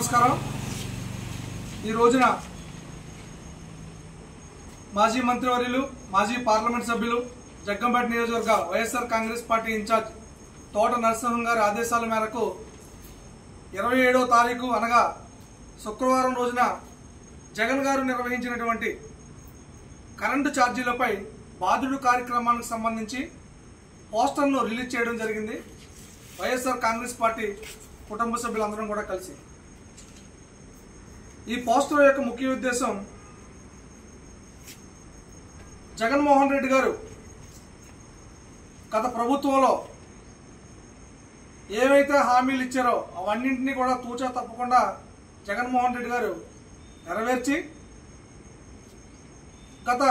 నమస్కారం। ఈ రోజున మాజీ మంత్రివర్యులు మాజీ పార్లమెంట్ సభ్యులు జగ్గంపేట నియోజకవర్గ వైఎస్ఆర్ కాంగ్రెస్ పార్టీ ఇన్ఛార్జ్ తోట నరసింహం గారి ఆదేశాల మేరకు 27వ తారీఖు అనగా శుక్రవారం రోజున జగన్ గారు నిర్వహించినటువంటి కరెంటు ఛార్జీలపై బాధుడు కార్యక్రమానికి సంబంధించి పోస్టర్ను రిలీజ్ చేయడం జరిగింది। వైఎస్ఆర్ కాంగ్రెస్ పార్టీ కుటుంబ సభ్యులందరం కూడా కలిసి ఈ పోస్టర్ యొక్క ముఖ్య ఉద్దేశం జగన్మోహన్ రెడ్డి గారు గత ప్రభుత్వంలో ఏవైతే హామీలు ఇచ్చారో అవన్నింటినీ కూడా తూచా తప్పకుండా జగన్మోహన్ రెడ్డి గారు నెరవేర్చి గత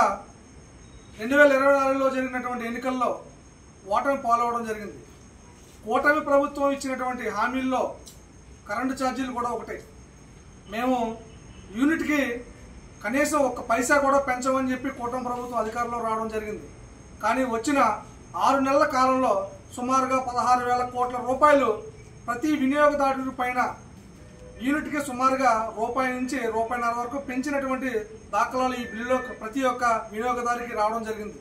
2024లో జరిగినటువంటి ఎన్నికల్లో ఓటమి పాలవడం జరిగింది। కూటమి ప్రభుత్వం ఇచ్చినటువంటి హామీల్లో కరెంటు ఛార్జీలు కూడా ఒకటే। మేము యూనిట్కి కనీసం ఒక్క పైసా కూడా పెంచమని చెప్పి కూటమి ప్రభుత్వం అధికారంలో రావడం జరిగింది। కానీ వచ్చిన 6 నెలల కాలంలో సుమారుగా 16,000 కోట్ల రూపాయలు ప్రతి వినియోగదారుడి పైన యూనిట్కి సుమారుగా రూపాయి నుంచి రూపాయిన్నర వరకు పెంచినటువంటి దాఖలాలు ఈ బిల్లులో ప్రతి ఒక్క వినియోగదారుకి రావడం జరిగింది।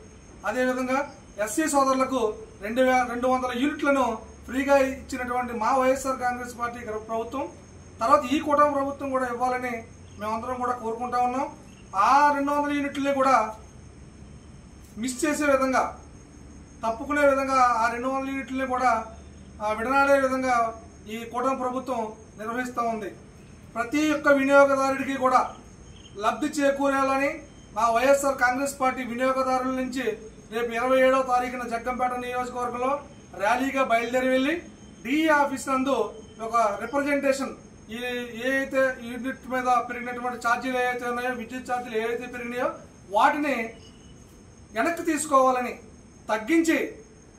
అదేవిధంగా ఎస్సీ సోదరులకు 200 యూనిట్లను ఫ్రీగా ఇచ్చినటువంటి మా వైఎస్ఆర్ కాంగ్రెస్ పార్టీ ప్రభుత్వం తర్వాత ఈ కూటమి ప్రభుత్వం కూడా ఇవ్వాలని మేమందరం కూడా కోరుకుంటా ఉన్నాం। ఆ 200 యూనిట్లని కూడా మిస్ చేసే విధంగా తప్పుకునే విధంగా ఆ 200 యూనిట్లని కూడా విడనాడే విధంగా ఈ కూటమి ప్రభుత్వం నిర్వహిస్తూ ఉంది। ప్రతి ఒక్క వినియోగదారుడికి కూడా లబ్ధి చేకూరాలని మా వైఎస్ఆర్ కాంగ్రెస్ పార్టీ వినియోగదారుల నుంచి రేపు 27వ తారీఖున జగ్గంపేట నియోజకవర్గంలో ర్యాలీగా బయలుదేరి వెళ్లి డిఈ ఆఫీస్ నందు ఒక రిప్రజెంటేషన్ ఏదైతే యూనిట్ మీద పెరిగినటువంటి ఛార్జీలు ఏవైతే ఉన్నాయో విద్యుత్ ఛార్జీలు ఏవైతే పెరిగినాయో వాటిని వెనక్కి తీసుకోవాలని తగ్గించి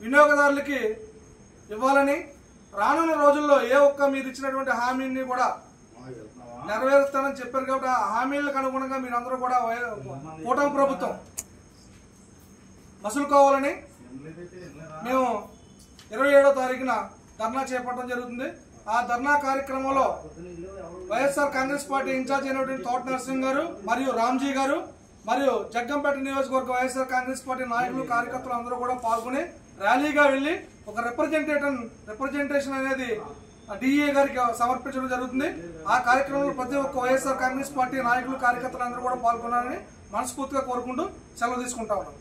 వినియోగదారులకి ఇవ్వాలని రానున్న రోజుల్లో ఏ ఒక్క మీరు ఇచ్చినటువంటి హామీని కూడా నెరవేరుస్తానని చెప్పారు కాబట్టి ఆ హామీలకు అనుగుణంగా మీరందరూ కూడా కూటమి ప్రభుత్వం మసులుకోవాలని మేము 27వ తారీఖున ధర్నా చేపట్టడం జరుగుతుంది। ఆ ధర్నా కార్యక్రమంలో వైఎస్ఆర్ కాంగ్రెస్ పార్టీ ఇన్ఛార్జ్ అయినటువంటి తోట నరసింహం గారు మరియు రామ్జీ గారు మరియు జగ్గంపేట నియోజకవర్గ వైఎస్ఆర్ కాంగ్రెస్ పార్టీ నాయకులు కార్యకర్తలు అందరూ కూడా పాల్గొని ర్యాలీగా వెళ్లి ఒక రిప్రజెంటేషన్ అనేది డిఏ గారికి సమర్పించడం జరుగుతుంది। ఆ కార్యక్రమంలో ప్రతి ఒక్క వైఎస్ఆర్ కాంగ్రెస్ పార్టీ నాయకులు కార్యకర్తలు అందరూ కూడా పాల్గొనాలని మనస్ఫూర్తిగా కోరుకుంటూ సెలవు తీసుకుంటా ఉన్నాం।